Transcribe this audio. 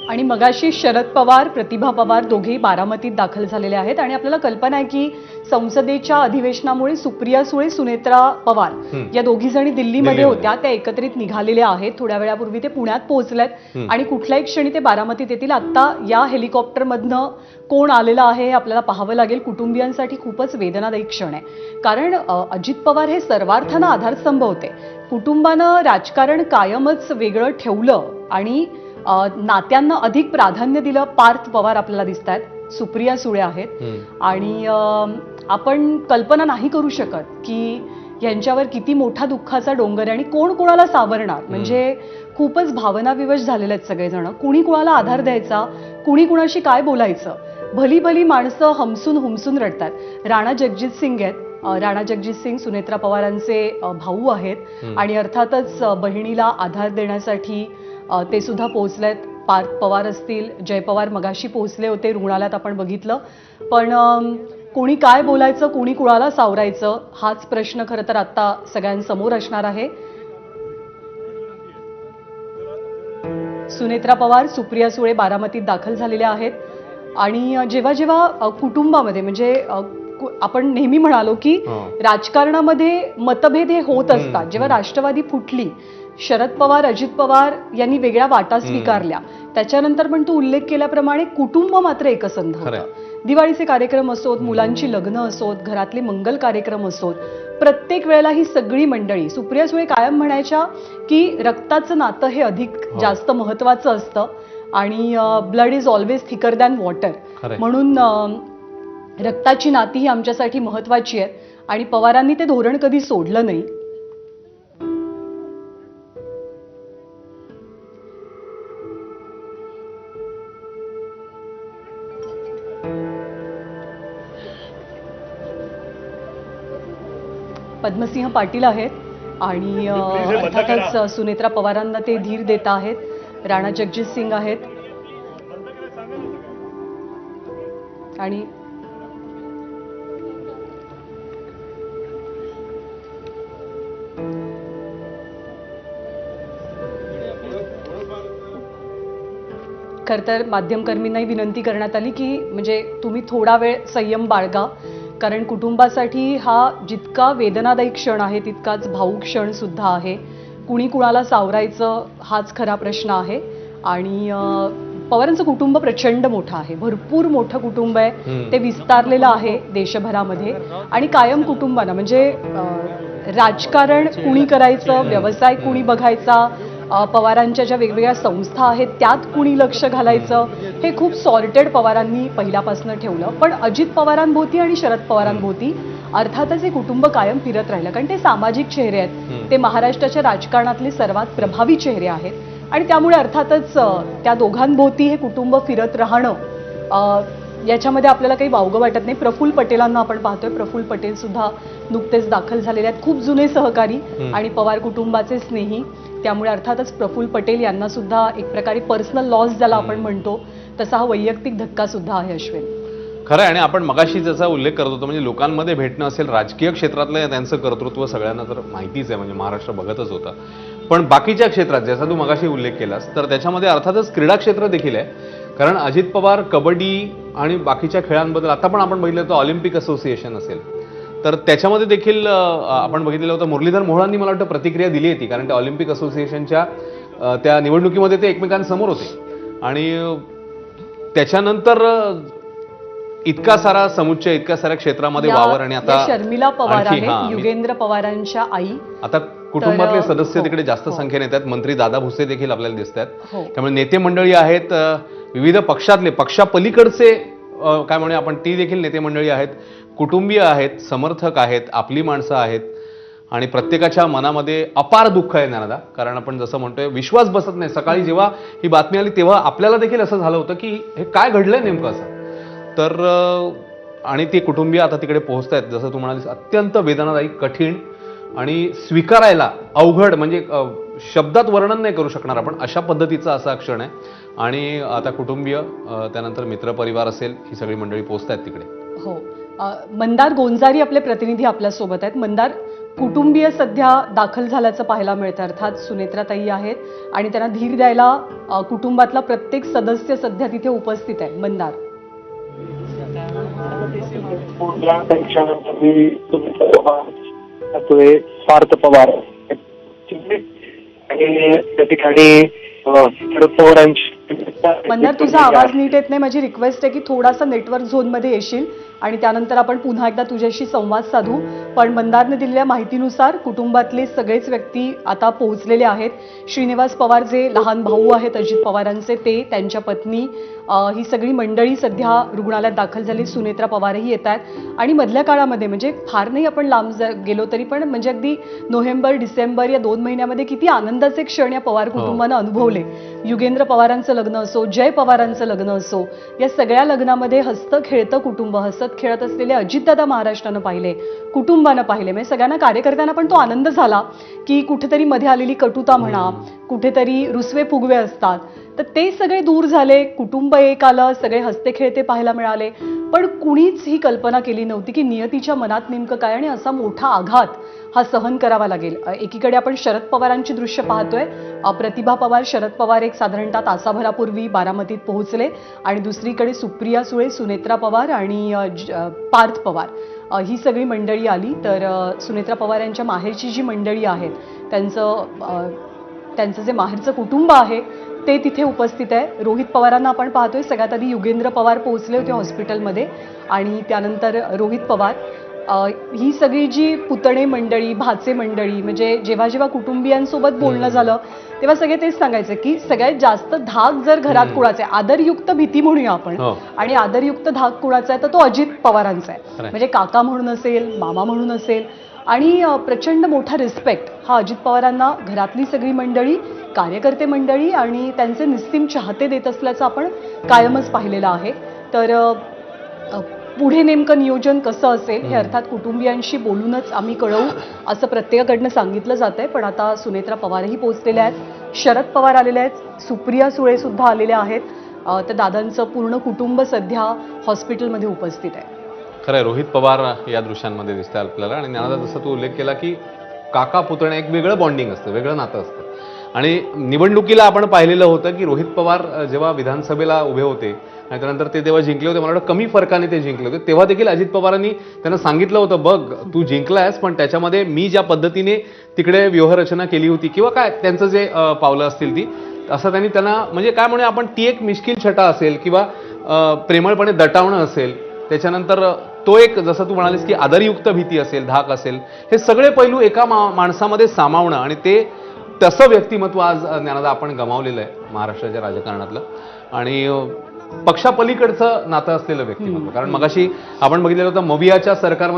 आणि मगाशी शरद पवार, प्रतिभा पवार दोघेही बारामतीत दाखल झालेले आहेत आणि आपल्याला कल्पना आहे की संसदेच्या अधिवेशनामुळे सुप्रिया सुळे, सुनेत्रा पवार या दोघी जणी दिल्लीमध्ये होत्या, त्या एकत्रित निघालेल्या आहेत. थोड्या वेळापूर्वी ते पुण्यात पोहोचलेत आणि कुठल्याही क्षणी ते बारामतीत येतील. आता या हेलिकॉप्टरमधनं कोण आलेलं आहे हे आपल्याला पाहावं लागेल. कुटुंबियांसाठी खूपच वेदनादायी क्षण आहे, कारण अजित पवार हे सर्वार्थानं आधारस्तंभ होते. कुटुंबानं राजकारण कायमच वेगळं ठेवलं आणि नात्यांना अधिक प्राधान्य दिलं. पार्थ पवार आपल्याला दिसत आहेत, सुप्रिया सुळे आहेत आणि आपण कल्पना नाही करू शकत की यांच्यावर किती मोठा दुःखाचा डोंगर आहे आणि कोण कोणाला सावरणार. म्हणजे खूपच भावनाविवश झालेले आहेत सगळेजण. कुणी कुणाला आधार द्यायचा, कुणी कुणाशी काय बोलायचं. भली भली माणसं हमसून हुमसून रडतात. राणा जगजित सिंग आहेत. राणा जगजित सिंग सुनेत्रा पवारांचे भाऊ आहेत आणि अर्थातच बहिणीला आधार देण्यासाठी ते सुद्धा पोहोचलेत. पार्थ पवार असतील, जय पवार मगाशी पोहोचले होते रुग्णालयात, आपण बघितलं. पण कोणी काय बोलायचं, कोणी कुणाला सावरायचं, हाच प्रश्न खरं तर आता सगळ्यांसमोर असणार आहे. सुनेत्रा पवार, सुप्रिया सुळे बारामतीत दाखल झालेल्या आहेत आणि जेव्हा जेव्हा कुटुंबामध्ये म्हणजे आपण नेहमी म्हणालो की राजकारणामध्ये मतभेद हे होत असतात. जेव्हा राष्ट्रवादी फुटली, शरद पवार, अजित पवार यांनी वेगळ्या वाटा स्वीकारल्या, त्याच्यानंतर पण तू उल्लेख केल्याप्रमाणे कुटुंब मात्र एकसंध होतं. दिवाळीचे कार्यक्रम असोत, मुलांची लग्न असोत, घरातले मंगल कार्यक्रम असोत, प्रत्येक वेळेला ही सगळी मंडळी, सुप्रिया सुळे कायम म्हणायच्या की रक्ताचं नातं हे अधिक जास्त महत्वाचं असतं आणि blood is always thicker than water. म्हणून रक्ताची नाती ही आमच्यासाठी महत्वाची आहेत आणि पवारांनी ते धोरण कधी सोडलं नाही. पद्मसिंह पाटील आहेत आणि अर्थातच सुनेत्रा पवारांना ते धीर देत आहेत. राणा जगजित सिंग आहेत आणि खरं तर माध्यमकर्मींनाही विनंती करण्यात आली की म्हणजे तुम्ही थोडा वेळ संयम बाळगा, कारण कुटुंबासाठी हा जितका वेदनादायी क्षण आहे तितकाच भावूक क्षण सुद्धा आहे. कुणी कुणाला सावरायचं हाच खरा प्रश्न आहे. आणि पवारांचं कुटुंब प्रचंड मोठं आहे, भरपूर मोठं कुटुंब आहे, ते विस्तारलेलं आहे देशभरामध्ये आणि कायम कुटुंबानं म्हणजे राजकारण कुणी करायचं, व्यवसाय कुणी बघायचा, पवारांच्या ज्या वेगवेगळ्या संस्था आहेत त्यात कुणी लक्ष घालायचं, हे खूप सॉर्टेड पवारांनी पहिल्यापासून ठेवलं. पण अजित पवारांभोवती आणि शरद पवारांभोवती अर्थातच हे कुटुंब कायम फिरत राहिलं, कारण ते सामाजिक चेहरे आहेत, ते महाराष्ट्राच्या राजकारणातले सर्वात प्रभावी चेहरे आहेत आणि त्यामुळे अर्थातच त्या दोघांभोवती हे कुटुंब फिरत राहणं याच्यामध्ये आपल्याला काही वावगं वाटत नाही. प्रफुल्ल पटेलांना आपण पाहतोय, प्रफुल्ल पटेल सुद्धा नुकतेच दाखल झालेले आहेत, खूप जुने सहकारी आणि पवार कुटुंबाचे स्नेही. त्यामुळे अर्थातच प्रफुल्ल पटेल यांना सुद्धा एक प्रकारे पर्सनल लॉस ज्याला आपण म्हणतो तसा हा वैयक्तिक धक्का सुद्धा आहे. अश्विन, खरं आहे. आणि आपण मगाशी ज्याचा उल्लेख करत होतो म्हणजे लोकांमध्ये भेटणं असेल, राजकीय क्षेत्रातलं त्यांचं कर्तृत्व सगळ्यांना तर माहितीच आहे, म्हणजे महाराष्ट्र बघतच होता. पण बाकीच्या क्षेत्रात ज्याचा तू मगाशी उल्लेख केलास तर त्याच्यामध्ये अर्थातच क्रीडा क्षेत्र देखील आहे. कारण अजित पवार कबड्डी आणि बाकीच्या खेळांबद्दल आता पण आपण बघितलं तर ऑलिम्पिक असोसिएशन असेल तर त्याच्यामध्ये देखील आपण बघितलेलं होतं. मुरलीधर मोहोळांनी मला वाटतं प्रतिक्रिया दिली होती, कारण त्या ऑलिम्पिक असोसिएशनच्या त्या निवडणुकीमध्ये ते एकमेकांसमोर होते आणि त्याच्यानंतर इतका सारा समुच्चय, इतक्या साऱ्या क्षेत्रामध्ये वावर. आणि आता शर्मिला पवार आहेत, युगेंद्र पवारांच्या आई. आता कुटुंबातले सदस्य तिकडे जास्त संख्येने येतात. मंत्री दादा भुसे देखील आपल्याला दिसत आहेत. त्यामुळे नेते मंडळी आहेत, विविध पक्षातले, पक्षापलीकडचे काय म्हणूया आपण, ती देखील नेते मंडळी आहेत, कुटुंबीय आहेत, समर्थक आहेत, आपली माणसं आहेत आणि प्रत्येकाच्या मनामध्ये अपार दुःख आहे ज्ञानदा. कारण आपण जसं म्हणतोय विश्वास बसत नाही. सकाळी जेव्हा ही बातमी आली तेव्हा आपल्याला देखील असं झालं होतं की हे काय घडलंय नेमकं असं. तर आणि ती कुटुंबीय आता तिकडे पोहोचत आहेत, जसं तू म्हणालीस, अत्यंत वेदनादायी, कठीण आणि स्वीकारायला अवघड, म्हणजे शब्दात वर्णन नाही करू शकणार आपण, अशा पद्धतीचा असा क्षण आहे. आणि आता कुटुंबीय, त्यानंतर मित्रपरिवार असेल, ही सगळी मंडळी पोहोचत आहेत तिकडे. हो, मंदार गोंजारी आपले प्रतिनिधी आपल्यासोबत आहेत. मंदार, कुटुंबीय सध्या दाखल झाल्याचं पाहायला मिळतं. अर्थात सुनेत्राताई आहेत आणि त्यांना धीर द्यायला कुटुंबातला प्रत्येक सदस्य सध्या तिथे उपस्थित आहे. मंदार, पार्थ पवार आणि त्या ठिकाणी शरद पवारांची. मंदार, तुझा आवाज नीट येत नाही. माझी रिक्वेस्ट आहे की थोडासा नेटवर्क झोनमध्ये येशील आणि त्यानंतर आपण पुन्हा एकदा तुझ्याशी संवाद साधू. पण मंदारने दिलेल्या माहितीनुसार कुटुंबातले सगळेच व्यक्ती आता पोहोचलेले आहेत. श्रीनिवास पवार जे लहान भाऊ आहेत अजित पवारांचे, ते, त्यांच्या पत्नी, ही सगळी मंडळी सध्या रुग्णालयात दाखल झाली. सुनेत्रा पवारही येत आहेत आणि मधल्या काळामध्ये म्हणजे फार नाही आपण लांब गेलो तरी पण म्हणजे अगदी नोव्हेंबर डिसेंबर या 2 महिन्यामध्ये किती आनंदाचे क्षण या पवार कुटुंबानं अनुभवले. युगेंद्र पवारांचं लग्न असो, जय पवारांचं लग्न असो, या सगळ्या लग्नामध्ये हसतं खेळतं कुटुंब, हसत खेळत असलेले अजितदादा महाराष्ट्रानं पाहिले, कुटुंबानं पाहिले. म्हणजे सगळ्यांना कार्यकर्त्यांना पण तो आनंद झाला की कुठेतरी मध्ये आलेली कटुता म्हणा, कुठेतरी रुसवे फुगवे असतात, तर ते सगळे दूर झाले. कुटुंब एक आलं, सगळे हसते खेळते पाहायला मिळाले. पण कुणीच ही कल्पना केली नव्हती की नियतीच्या मनात नेमकं काय आणि असा मोठा आघात हा सहन करावा लागेल. एकीकडे आपण शरद पवारांची दृश्य पाहतोय. प्रतिभा पवार, शरद पवार एक साधारणतः तासाभरापूर्वी बारामतीत पोहोचले आणि दुसरीकडे सुप्रिया सुळे, सुनेत्रा पवार आणि पार्थ पवार ही सगळी मंडळी आली. तर सुनेत्रा पवार यांच्या माहेरची जी मंडळी आहेत त्यांचं जे माहेरचं कुटुंब आहे ते तिथे उपस्थित आहे. रोहित पवारांना आपण पाहतोय. सगळ्यात आधी युगेंद्र पवार पोहोचले होते हॉस्पिटलमध्ये आणि त्यानंतर रोहित पवार. ही सगळी जी पुतणे मंडळी, भाचे मंडळी, म्हणजे जेव्हा जेव्हा कुटुंबियांसोबत बोलणं झालं तेव्हा सगळे तेच सांगायचे की सगळ्यात जास्त धाक जर घरात कुणाचा आहे, आदरयुक्त भीती म्हणूया आपण, आणि आदरयुक्त धाक कुणाचा आहे तर तो अजित पवारांचा आहे. म्हणजे काका म्हणून असेल, मामा म्हणून असेल, आणि प्रचंड मोठा रिस्पेक्ट हा अजित पवारांना घरातली सगळी मंडळी, कार्यकर्ते मंडळी आणि त्यांचे निस्सीम चाहते देत असल्याचं आपण कायमच पाहिलेलं आहे. तर पुढे नेमकं नियोजन कसं असेल हे अर्थात कुटुंबियांशी बोलूनच आम्ही कळवू असं प्रत्येकाकडनं सांगितलं जात आहे. पण आता सुनेत्रा पवारही पोहोचलेल्या आहेत, शरद पवार आलेले आहेत, सुप्रिया सुळे सुद्धा आलेल्या आहेत. तर दादांचं पूर्ण कुटुंब सध्या हॉस्पिटलमध्ये उपस्थित आहे. खरंय, रोहित पवार या दृश्यांमध्ये दिसतात आपल्याला. आणि ज्ञानादा, जसं तू उल्लेख केला की काका पुतणे एक वेगळं बॉन्डिंग असतं, वेगळं नातं असतं. आणि निवडणुकीला आपण पाहिलेलं होतं की रोहित पवार जेव्हा विधानसभेला उभे होते आणि त्यानंतर ते तेव्हा जिंकले होते, मला वाटतं कमी फरकाने ते जिंकले होते, तेव्हा देखील अजित पवारांनी त्यांना सांगितलं होतं, बघ तू जिंकलायस पण त्याच्यामध्ये मी ज्या पद्धतीने तिकडे व्यूहरचना केली होती किंवा काय त्यांचं जे पावलं असतील ती, असं त्यांना म्हणजे काय म्हणूया आपण, ती एक मिश्किल छटा असेल किंवा प्रेमळपणे दटावणं असेल, त्याच्यानंतर तो एक जसं तू म्हणालीस की आदरयुक्त भीती असेल, धाक असेल, हे सगळे पैलू एका माणसामध्ये सामावणं आणि ते तसं व्यक्तिमत्व आज ज्ञानादा आपण गमावलेलं आहे महाराष्ट्राच्या राजकारणातलं. आणि पक्षापलीकडचं नातं असलेलं व्यक्तिमत्व. कारण मगाशी आपण बघितलेलं होतं मवियाच्या सरकारमध्ये